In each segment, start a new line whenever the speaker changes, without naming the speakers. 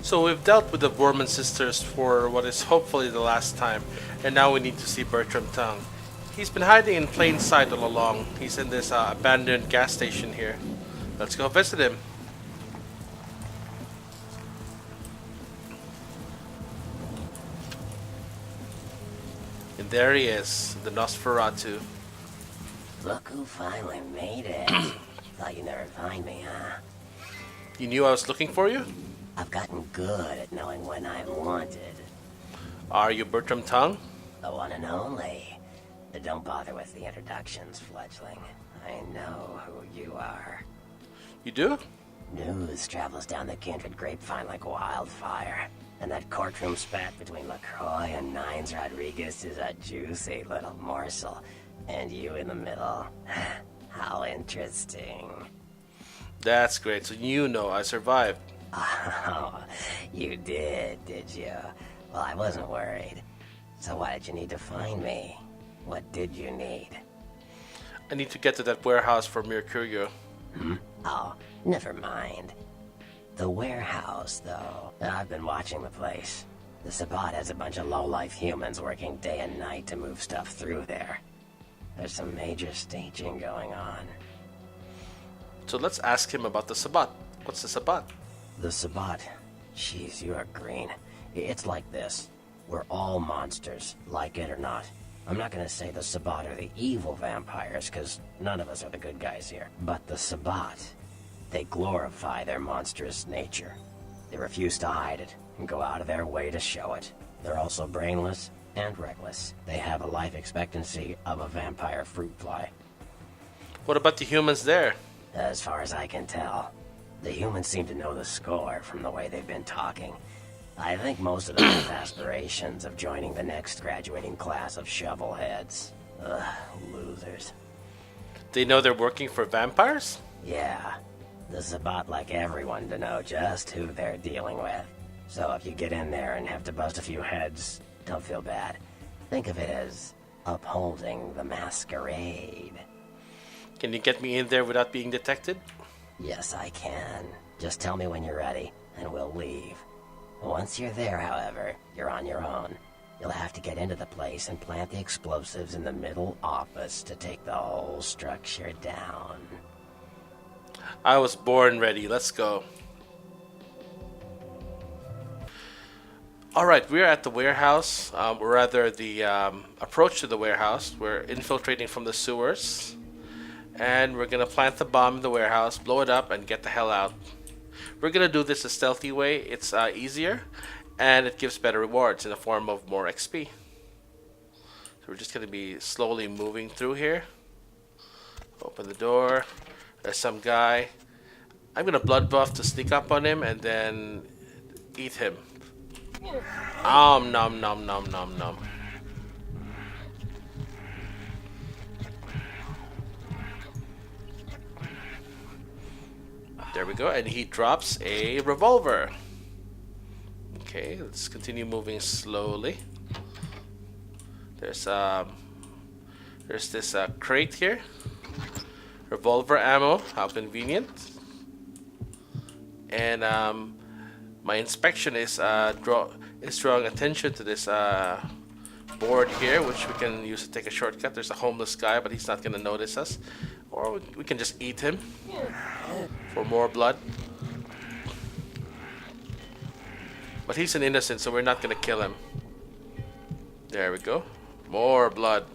So we've dealt with the Borman sisters for what is hopefully the last time, and now we need to see Bertram Tongue. He's been hiding in plain sight all along. He's in this abandoned gas station here. Let's go visit him. And there he is, the Nosferatu.
Look who finally made it. Thought you'd never find me, huh?
You knew I was looking for you?
I've gotten good at knowing when I'm wanted.
Are you Bertram Tongue?
The one and only. But don't bother with the introductions, fledgling. I know who you are.
You do?
News travels down the kindred grapevine like wildfire. And that courtroom spat between Lacroix and Nines Rodriguez is a juicy little morsel. And you in the middle. How interesting.
That's great, so you know I survived.
Oh, you did you? Well, I wasn't worried. So why did you need to find me? What did you need?
I need to get to that warehouse for Mercurio.
Oh, never mind. The warehouse, though. I've been watching the place. The Sabbat has a bunch of low-life humans working day and night to move stuff through there. There's some major staging going on.
So let's ask him about the Sabbat. What's the Sabbat?
The Sabbat. Jeez, you are green. It's like this. We're all monsters, like it or not. I'm not gonna say the Sabbat are the evil vampires, because none of us are the good guys here. But the Sabbat, they glorify their monstrous nature. They refuse to hide it, and go out of their way to show it. They're also brainless and reckless. They have a life expectancy of a vampire fruit fly.
What about the humans there?
As far as I can tell, the humans seem to know the score from the way they've been talking. I think most of them have aspirations of joining the next graduating class of shovelheads. Ugh, losers.
They know they're working for vampires?
Yeah, the Sabbat like everyone to know just who they're dealing with. So if you get in there and have to bust a few heads, don't feel bad. Think of it as upholding the masquerade.
Can you get me in there without being detected?
Yes, I can. Just tell me when you're ready, and we'll leave. Once you're there, however, you're on your own. You'll have to get into the place and plant the explosives in the middle office to take the whole structure down.
I was born ready. Let's go. Alright, we're at the warehouse, or rather the approach to the warehouse. We're infiltrating from the sewers. And we're gonna plant the bomb in the warehouse, blow it up, and get the hell out. We're gonna do this a stealthy way. It's easier, and it gives better rewards in the form of more XP. So we're just gonna be slowly moving through here. Open the door. There's some guy. I'm gonna blood buff to sneak up on him and then eat him. Nom nom nom nom nom. There we go, and he drops a revolver. Okay, let's continue moving slowly. There's this crate here. Revolver ammo, how convenient. And my inspection is drawing attention to this board here, which we can use to take a shortcut. There's a homeless guy, but he's not gonna notice us. Or we can just eat him for more blood. But he's an innocent, so we're not gonna kill him. There we go. More blood.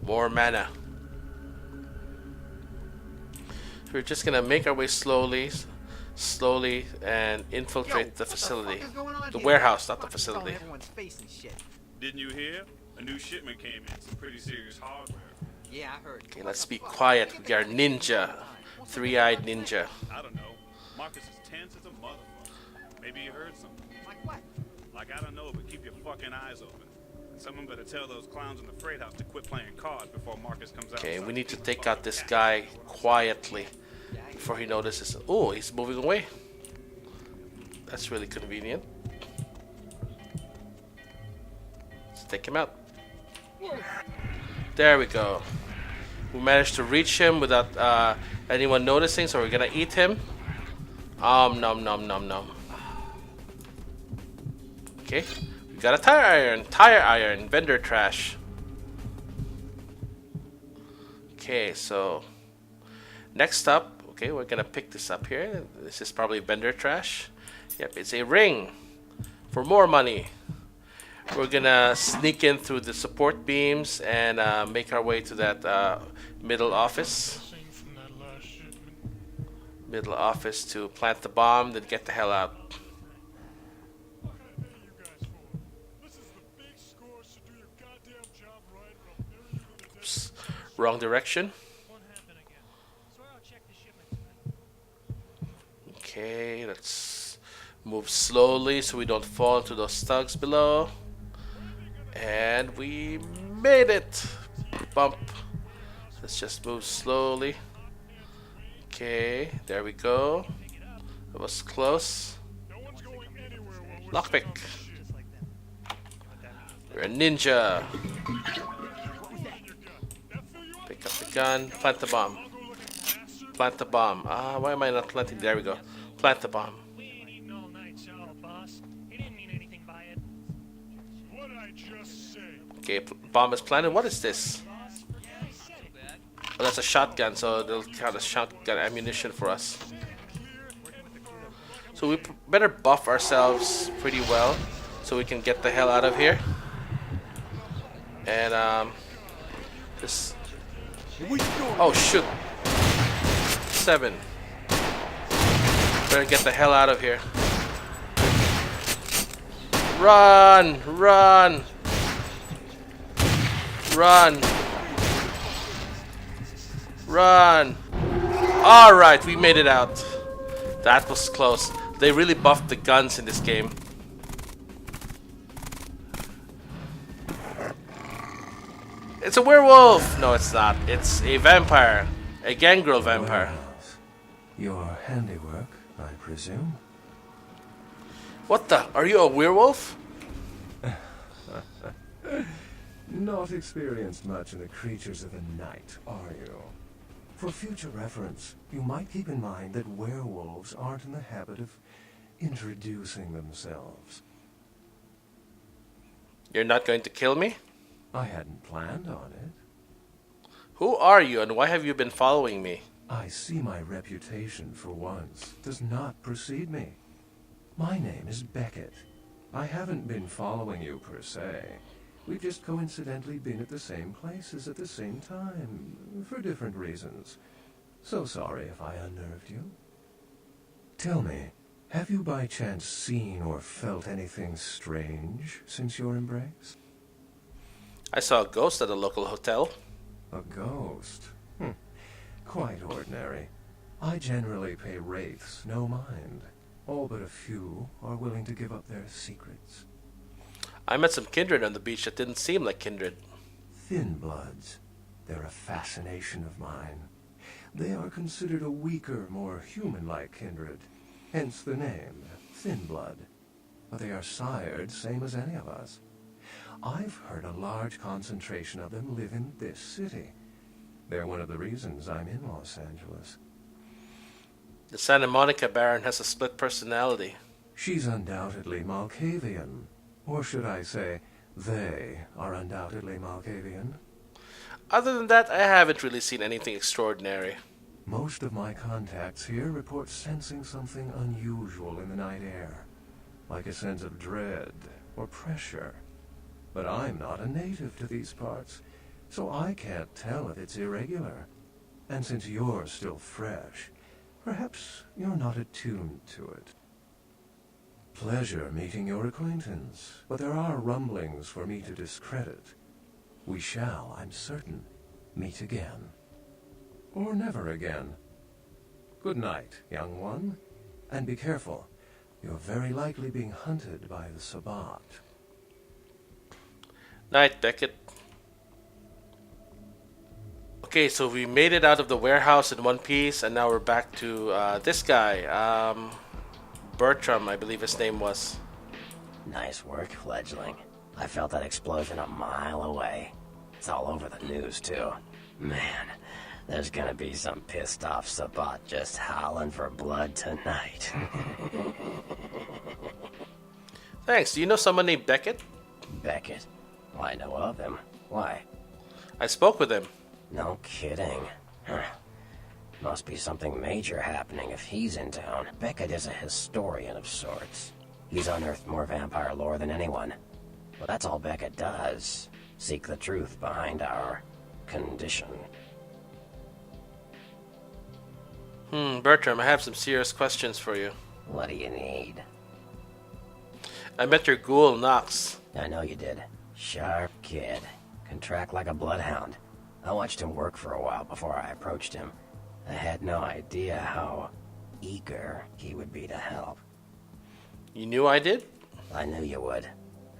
More mana. So we're just gonna make our way slowly and infiltrate the facility. The warehouse, not the facility.
Didn't you hear? A new shipment came in. Some pretty serious hardware.
Yeah, I heard.
Okay, let's be quiet. We are ninja. Three-eyed ninja.
I don't know. Marcus is tense as a motherfucker. Maybe you heard something.
Like what?
Like, I don't know, but keep your fucking eyes open. And someone better tell those clowns in the freight house to quit playing cards before Marcus comes out.
Okay, we need to take out this guy quietly before he notices. Oh, he's moving away. That's really convenient. Let's take him out. There we go. We managed to reach him without anyone noticing, so we're gonna eat him. Nom nom nom nom. Okay, we got a tire iron, vendor trash. Okay, so next up, okay, we're gonna pick this up here. This is probably vendor trash. Yep, it's a ring for more money. We're gonna sneak in through the support beams and make our way to that middle office. Middle office to plant the bomb, then get the hell out. Oops, wrong direction. Okay, let's move slowly so we don't fall into those thugs below. And we made it! Bump. Let's just move slowly. Okay, there we go. That was close. Lockpick. You're a ninja. Pick up the gun. Plant the bomb. Plant the bomb. Why am I not planting? There we go. Plant the bomb. Okay, bomb is planted. What is this? Oh, that's a shotgun, so they'll count as shotgun ammunition for us. So we better buff ourselves pretty well so we can get the hell out of here. And this. Oh shoot! 7. Better get the hell out of here. Run! Run! Run! Run! Alright, we made it out. That was close. They really buffed the guns in this game. It's a werewolf! No, it's not. It's a vampire. A gangrel vampire.
Your handiwork, I presume?
What the? Are you a werewolf?
Not experienced much in the creatures of the night, are you? For future reference, you might keep in mind that werewolves aren't in the habit of introducing themselves.
You're not going to kill me?
I hadn't planned on it.
Who are you and why have you been following me?
I see my reputation, for once, does not precede me. My name is Beckett. I haven't been following you per se. We've just coincidentally been at the same places at the same time, for different reasons. So sorry if I unnerved you. Tell me, have you by chance seen or felt anything strange since your embrace?
I saw a ghost at a local hotel.
A ghost? Quite ordinary. I generally pay wraiths no mind. All but a few are willing to give up their secrets.
I met some kindred on the beach that didn't seem like kindred.
Thin bloods. They're a fascination of mine. They are considered a weaker, more human-like kindred. Hence the name, Thin Blood. But they are sired same as any of us. I've heard a large concentration of them live in this city. They're one of the reasons I'm in Los Angeles.
The Santa Monica Baron has a split personality.
She's undoubtedly Malkavian. Or should I say, they are undoubtedly Malkavian.
Other than that, I haven't really seen anything extraordinary.
Most of my contacts here report sensing something unusual in the night air, like a sense of dread or pressure. But I'm not a native to these parts, so I can't tell if it's irregular. And since you're still fresh, perhaps you're not attuned to it. Pleasure meeting your acquaintance, but there are rumblings for me to discredit. We shall, I'm certain, meet again. Or never again. Good night, young one. And be careful. You're very likely being hunted by the Sabbat.
Night, Beckett. Okay, so we made it out of the warehouse in one piece, and now we're back to this guy. Bertram, I believe his name was.
Nice work, fledgling. I felt that explosion a mile away. It's all over the news, too. Man, There's gonna be some pissed off Sabbat just howling for blood tonight.
Thanks. Do you know someone named Beckett?
Beckett? Well, I know of him. Why?
I spoke with him.
No kidding. Huh. Must be something major happening if he's in town. Beckett is a historian of sorts. He's unearthed more vampire lore than anyone. But that's all Beckett does. Seek the truth behind our condition.
Bertram, I have some serious questions for you.
What do you need?
I met your ghoul, Knox.
I know you did. Sharp kid. Can track like a bloodhound. I watched him work for a while before I approached him. I had no idea how eager he would be to help.
You knew I did?
I knew you would.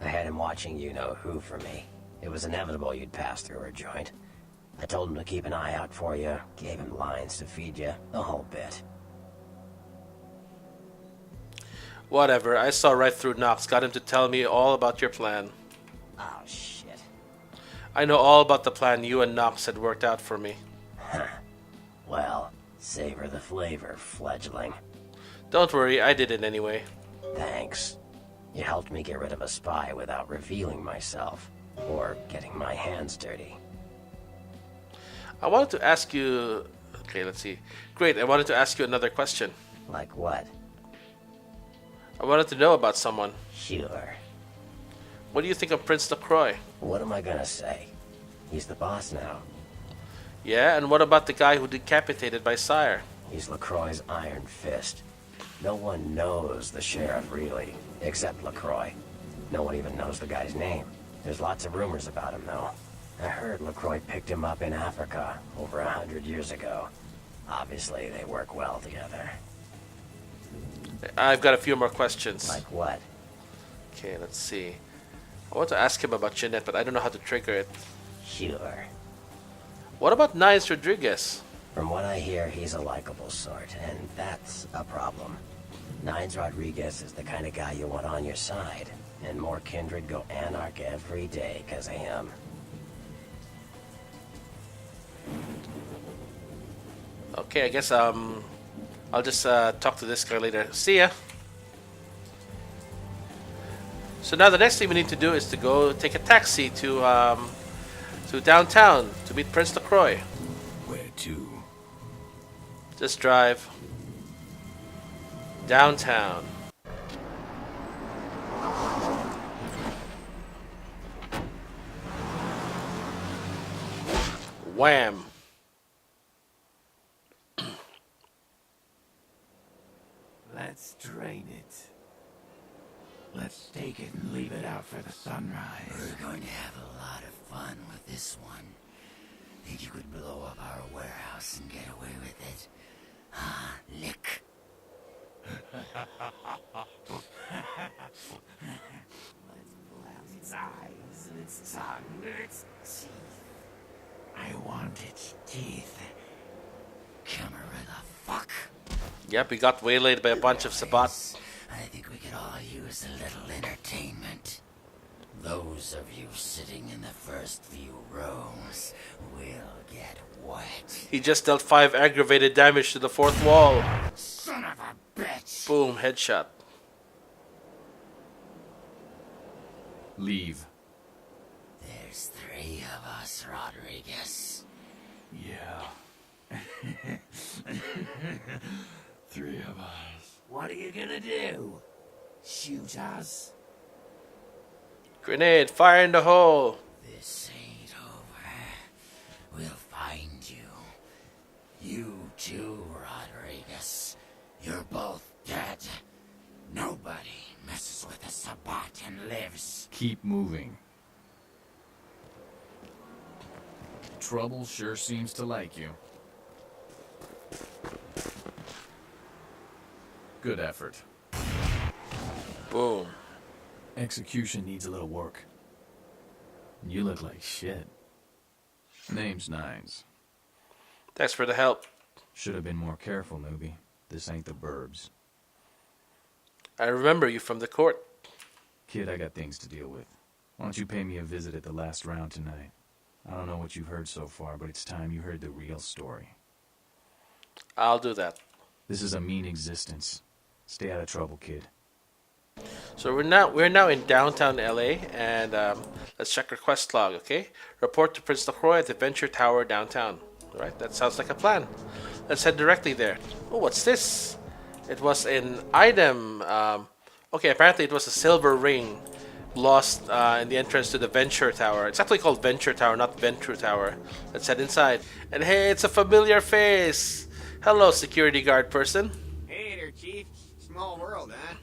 I had him watching you-know-who for me. It was inevitable you'd pass through our joint. I told him to keep an eye out for you, gave him lines to feed you, the whole bit.
Whatever, I saw right through Knox, got him to tell me all about your plan.
Oh, shit.
I know all about the plan you and Knox had worked out for me.
Well, savor the flavor, fledgling.
Don't worry, I did it anyway.
Thanks. You helped me get rid of a spy without revealing myself, or getting my hands dirty.
I wanted to ask you... Okay, let's see. Great, I wanted to ask you another question.
Like what?
I wanted to know about someone.
Sure.
What do you think of Prince Lacroix?
What am I gonna say? He's the boss now.
Yeah, and what about the guy who decapitated my sire?
He's Lacroix's iron fist. No one knows the sheriff, really, except Lacroix. No one even knows the guy's name. There's lots of rumors about him, though. I heard Lacroix picked him up in Africa over 100 years ago. Obviously, they work well together.
I've got a few more questions.
Like what?
Okay, let's see. I want to ask him about Jeanette, but I don't know how to trigger it.
Sure.
What about Nines Rodriguez?
From what I hear, he's a likable sort, and that's a problem. Nines Rodriguez is the kind of guy you want on your side, and more kindred go anarch every day because of him.
Okay, I guess I'll just talk to this guy later. See ya. So now the next thing we need to do is to go take a taxi to downtown to meet Prince Lacroix.
Where to?
Just drive downtown. Wham.
Let's drain it. Let's take it and leave it out for the sunrise.
We're going to have a lot of fun with this one. Think you could blow up our warehouse and get away with it? Ah, lick. Let's blast its eyes and its tongue and its teeth.
I want its teeth.
Camarilla, fuck.
Yep, we got waylaid by a bunch of Sabbat.
I think we could all use a little entertainment. Those of you sitting in the first few rows will get wet.
He just dealt 5 aggravated damage to the 4th wall.
Son of a bitch!
Boom, headshot.
Leave.
There's 3 of us, Rodriguez.
Yeah. 3 of us.
What are you gonna do? Shoot us?
Grenade, fire in the hole.
This ain't over. We'll find you. You too, Rodriguez. You're both dead. Nobody messes with a Sabbat and lives.
Keep moving. Trouble sure seems to like you. Good effort.
Boom.
Execution needs a little work. You look like shit. Name's Nines.
Thanks for the help.
Should have been more careful, newbie. This ain't the burbs.
I remember you from the court.
Kid, I got things to deal with. Why don't you pay me a visit at the last round tonight? I don't know what you've heard so far, but it's time you heard the real story.
I'll do that.
This is a mean existence. Stay out of trouble, kid.
So we're now in downtown LA, and let's check our quest log. Okay, report to Prince Lacroix at the Venture Tower downtown. All right, that sounds like a plan. Let's head directly there. Oh, what's this? It was an item. Okay, apparently it was a silver ring lost in the entrance to the Venture Tower. It's actually called Venture Tower, not Venture Tower. Let's head inside. And hey, it's a familiar face. Hello, security guard person.
Hey there, Chief. Small world, huh?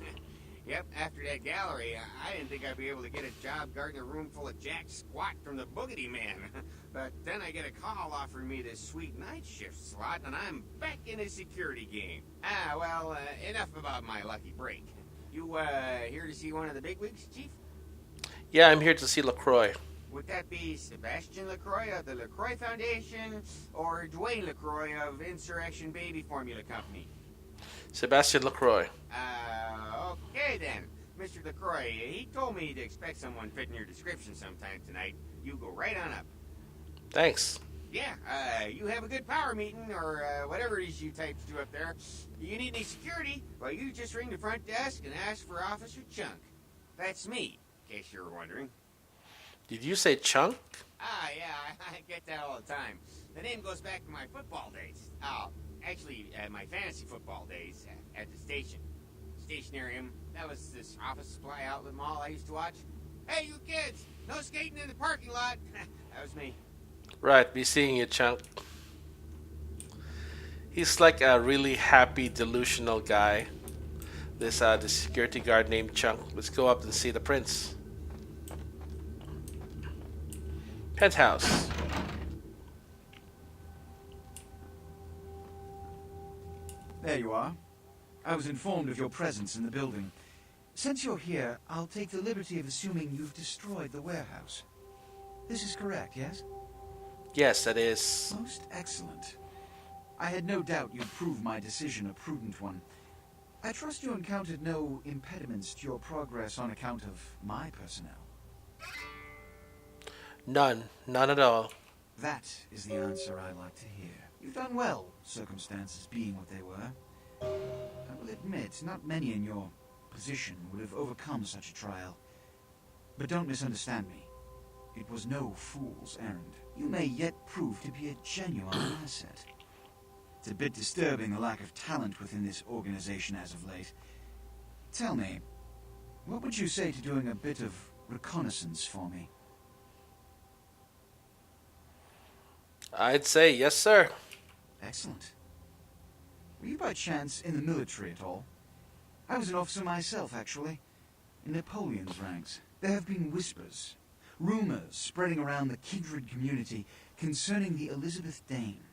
Yep, after that gallery, I didn't think I'd be able to get a job guarding a room full of jack squat from the Boogity Man. But then I get a call offering me this sweet night shift slot, and I'm back in the security game. Well, enough about my lucky break. You, here to see one of the bigwigs, Chief?
Yeah, I'm here to see Lacroix.
Would that be Sebastian Lacroix of the Lacroix Foundation, or Dwayne Lacroix of Insurrection Baby Formula Company?
Sebastian Lacroix.
Okay then. Mr. Lacroix, he told me to expect someone fitting your description sometime tonight. You go right on up.
Thanks.
Yeah, you have a good power meeting, or whatever it is you types do up there. You need any security? Well, you just ring the front desk and ask for Officer Chunk. That's me, in case you were wondering.
Did you say Chunk?
Yeah, I get that all the time. The name goes back to my football days. Actually, my fantasy football days at the station. Stationarium. That was this office supply outlet mall I used to watch. Hey, you kids! No skating in the parking lot! That was me.
Right, be seeing you, Chunk. He's like a really happy, delusional guy. This the security guard named Chunk. Let's go up and see the prince. Penthouse.
There you are. I was informed of your presence in the building. Since you're here, I'll take the liberty of assuming you've destroyed the warehouse. This is correct, yes?
Yes, that is.
Most excellent. I had no doubt you'd prove my decision a prudent one. I trust you encountered no impediments to your progress on account of my personnel.
None at all.
That is the answer I like to hear. You've done well, circumstances being what they were. I will admit, not many in your position would have overcome such a trial. But don't misunderstand me. It was no fool's errand. You may yet prove to be a genuine asset. It's a bit disturbing the lack of talent within this organization as of late. Tell me, what would you say to doing a bit of reconnaissance for me?
I'd say yes, sir.
Excellent. Were you by chance in the military at all? I was an officer myself, actually. In Napoleon's ranks. There have been whispers, rumors spreading around the kindred community concerning the Elizabeth Dane,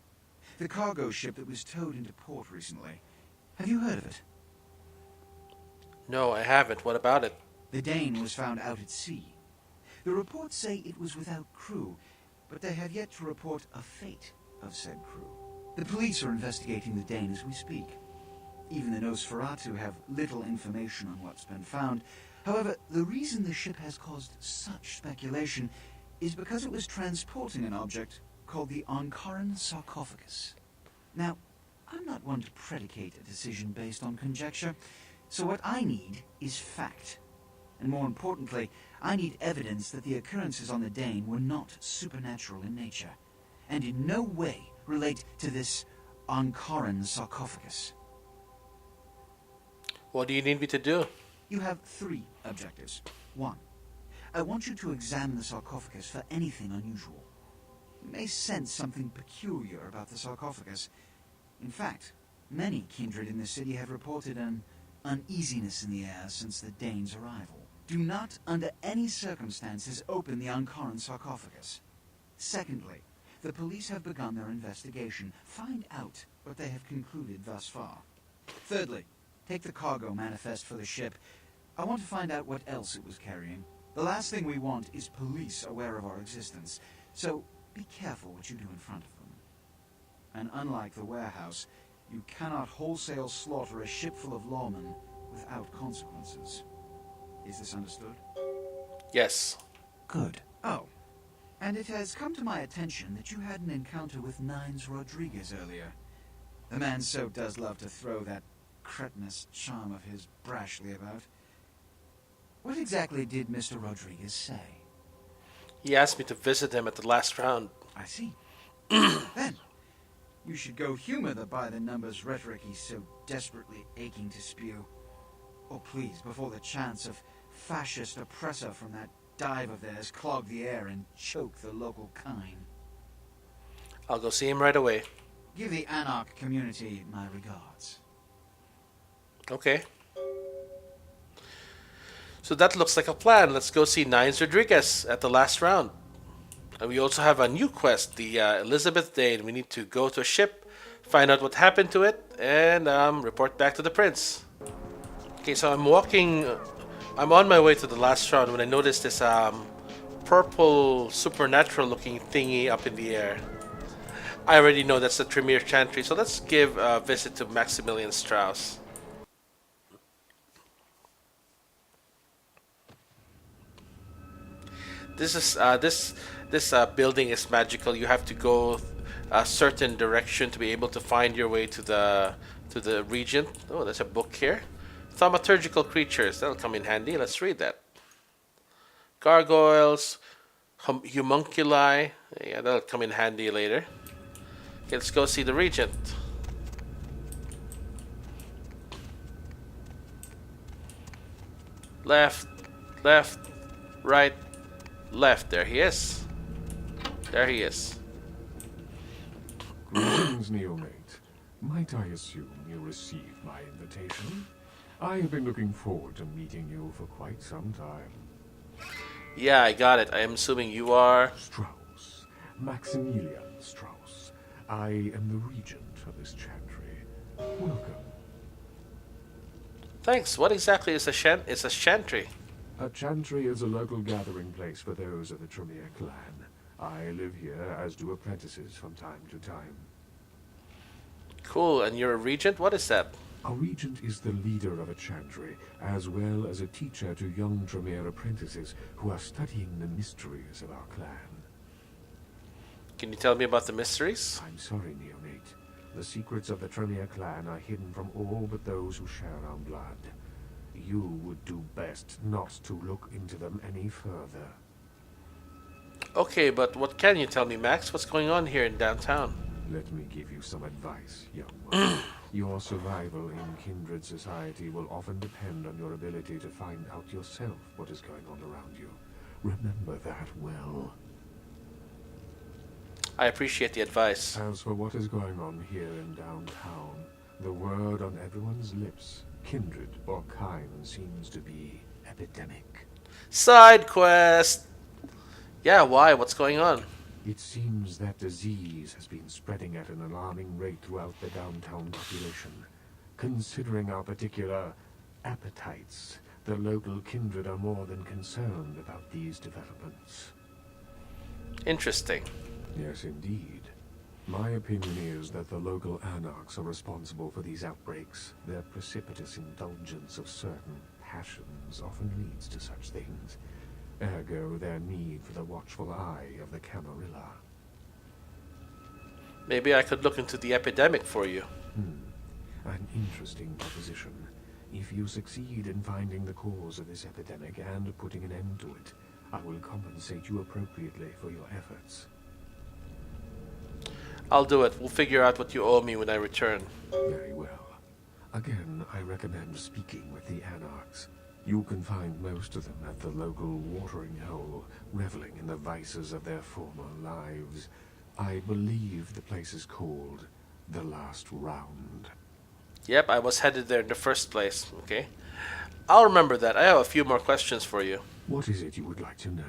the cargo ship that was towed into port recently. Have you heard of it?
No, I haven't. What about it?
The Dane was found out at sea. The reports say it was without crew, but they have yet to report a fate of said crew. The police are investigating the Dane as we speak. Even the Nosferatu have little information on what's been found. However, the reason the ship has caused such speculation is because it was transporting an object called the Ankaran sarcophagus. Now, I'm not one to predicate a decision based on conjecture, so what I need is fact. And more importantly, I need evidence that the occurrences on the Dane were not supernatural in nature, and in no way relate to this Ankaran sarcophagus.
What do you need me to do?
You have 3 objectives. 1. I want you to examine the sarcophagus for anything unusual. You may sense something peculiar about the sarcophagus. In fact, many kindred in the city have reported an uneasiness in the air since the Dane's arrival. Do not, under any circumstances, open the Ankaran sarcophagus. Secondly, the police have begun their investigation. Find out what they have concluded thus far. Thirdly, take the cargo manifest for the ship. I want to find out what else it was carrying. The last thing we want is police aware of our existence, so be careful what you do in front of them. And unlike the warehouse, you cannot wholesale slaughter a ship full of lawmen without consequences. Is this understood?
Yes.
Good. Oh, And it has come to my attention that you had an encounter with Nines Rodriguez earlier. The man so does love to throw that cretinous charm of his brashly about. What exactly did Mr. Rodriguez say?
He asked me to visit him at the last round.
I see. Then, you should go humor the by-the-numbers rhetoric he's so desperately aching to spew. Oh, please, before the chance of fascist oppressor from that dive of theirs clog the air and choke the local kine.
I'll go see him right away.
Give the Anarch community my regards.
Okay. So that looks like a plan. Let's go see Nines Rodriguez at the last round. And we also have a new quest, the Elizabeth Dane. We need to go to a ship, find out what happened to it, and report back to the prince. Okay, so I'm on my way to the last round when I noticed this purple supernatural looking thingy up in the air. I already know that's the Tremere Chantry, so let's give a visit to Maximillian Strauss. This is this building is magical. You have to go a certain direction to be able to find your way to the regent. Oh, there's a book here. Thaumaturgical creatures. That'll come in handy. Let's read that. Gargoyles, homunculi. Yeah, that'll come in handy later. Okay, let's go see the regent. Left, left, right, left. There he is. There he is.
Greetings, neomate. Might I assume you received my invitation? I have been looking forward to meeting you for quite some time.
Yeah, I got it. I am assuming you are...
Strauss. Maximillian Strauss. I am the regent of this chantry. Welcome.
Thanks. What exactly is a chantry?
A chantry is a local gathering place for those of the Tremere clan. I live here, as do apprentices from time to time.
Cool. And you're a regent? What is that?
A regent is the leader of a chantry, as well as a teacher to young Tremere apprentices who are studying the mysteries of our clan.
Can you tell me about the mysteries?
I'm sorry, neonate. The secrets of the Tremere clan are hidden from all but those who share our blood. You would do best not to look into them any further.
Okay, but what can you tell me, Max? What's going on here in downtown?
Let me give you some advice, young one. Your survival in kindred society will often depend on your ability to find out yourself what is going on around you. Remember that well.
I appreciate the advice.
As for what is going on here in downtown, the word on everyone's lips, kindred or kind, seems to be epidemic.
Side quest! Yeah, why? What's going on?
It seems that disease has been spreading at an alarming rate throughout the downtown population. Considering our particular appetites, the local kindred are more than concerned about these developments.
Interesting.
Yes, indeed. My opinion is that the local anarchs are responsible for these outbreaks. Their precipitous indulgence of certain passions often leads to such things. Ergo, their need for the watchful eye of the Camarilla.
Maybe I could look into the epidemic for you.
An interesting proposition. If you succeed in finding the cause of this epidemic and putting an end to it, I will compensate you appropriately for your efforts.
I'll do it. We'll figure out what you owe me when I return.
Very well. Again, I recommend speaking with the anarchs. You can find most of them at the local watering hole, reveling in the vices of their former lives. I believe the place is called The Last Round.
Yep, I was headed there in the first place. Okay. I'll remember that. I have a few more questions for you.
What is it you would like to know?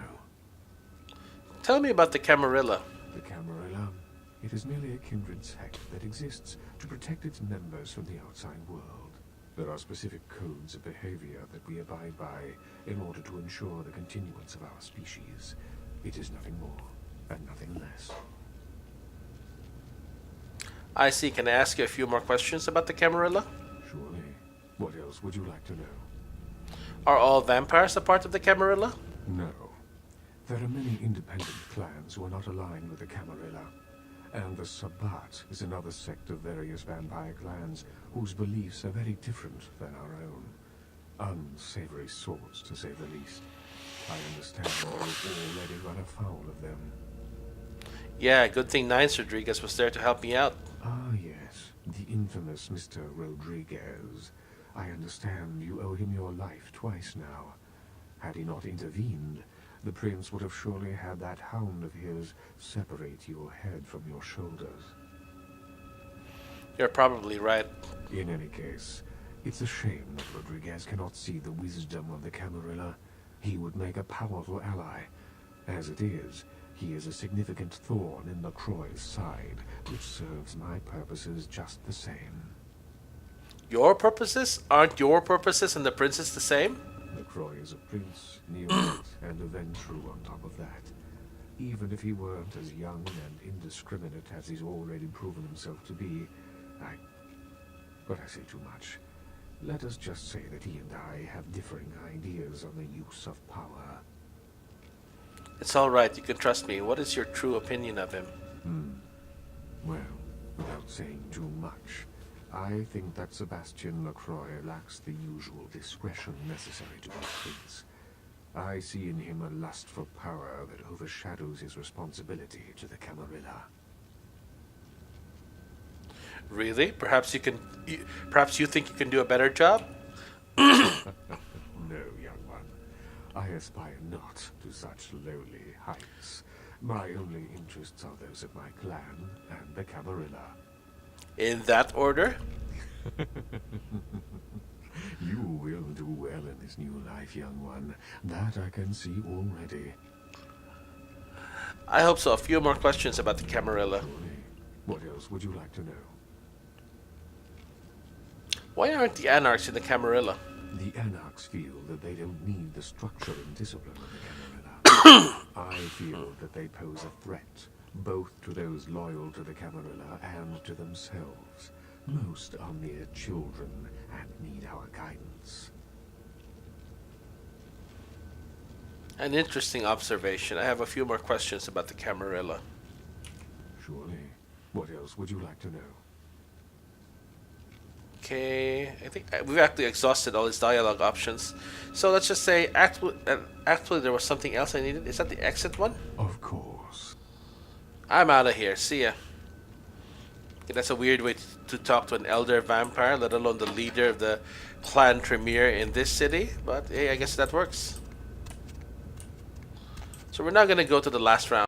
Tell me about the Camarilla.
The Camarilla? It is merely a kindred sect that exists to protect its members from the outside world. There are specific codes of behavior that we abide by in order to ensure the continuance of our species. It is nothing more and nothing less.
I see. Can I ask you a few more questions about the Camarilla?
Surely. What else would you like to know?
Are all vampires a part of the Camarilla?
No. There are many independent clans who are not aligned with the Camarilla, and the Sabbat is another sect of various vampire clans whose beliefs are very different than our own. Unsavory sorts, to say the least. I understand you've already run afoul of them.
Yeah, good thing Nines Rodriguez was there to help me out.
Ah, yes, the infamous Mr. Rodriguez. I understand you owe him your life twice now. Had he not intervened, the prince would have surely had that hound of his separate your head from your shoulders.
You're probably right.
In any case, it's a shame that Rodriguez cannot see the wisdom of the Camarilla. He would make a powerful ally. As it is, he is a significant thorn in Lacroix's side, which serves my purposes just the same.
Your purposes? Aren't your purposes and the prince's the same?
Lacroix is a prince, neophyte, and a Ventru on top of that. Even if he weren't as young and indiscriminate as he's already proven himself to be, But I say too much. Let us just say that he and I have differing ideas on the use of power.
It's alright, you can trust me. What is your true opinion of him?
Well, without saying too much, I think that Sebastian Lacroix lacks the usual discretion necessary to be prince. I see in him a lust for power that overshadows his responsibility to the Camarilla.
Really? Perhaps you think you can do a better job?
No, young one. I aspire not to such lowly heights. My only interests are those of my clan and the Camarilla.
In that order?
You will do well in this new life, young one. That I can see already.
I hope so. A few more questions about the Camarilla.
What else would you like to know?
Why aren't the Anarchs in the Camarilla?
The Anarchs feel that they don't need the structure and discipline of the Camarilla. I feel that they pose a threat, both to those loyal to the Camarilla and to themselves. Most are mere children and need our guidance.
An interesting observation. I have a few more questions about the Camarilla.
Surely. What else would you like to know?
Okay, I think we've actually exhausted all these dialogue options. So let's just say, actually there was something else I needed. Is that the exit one?
Of course.
I'm out of here. See ya. Okay, that's a weird way to talk to an elder vampire, let alone the leader of the clan Tremere in this city. But hey, I guess that works. So we're now going to go to the last round.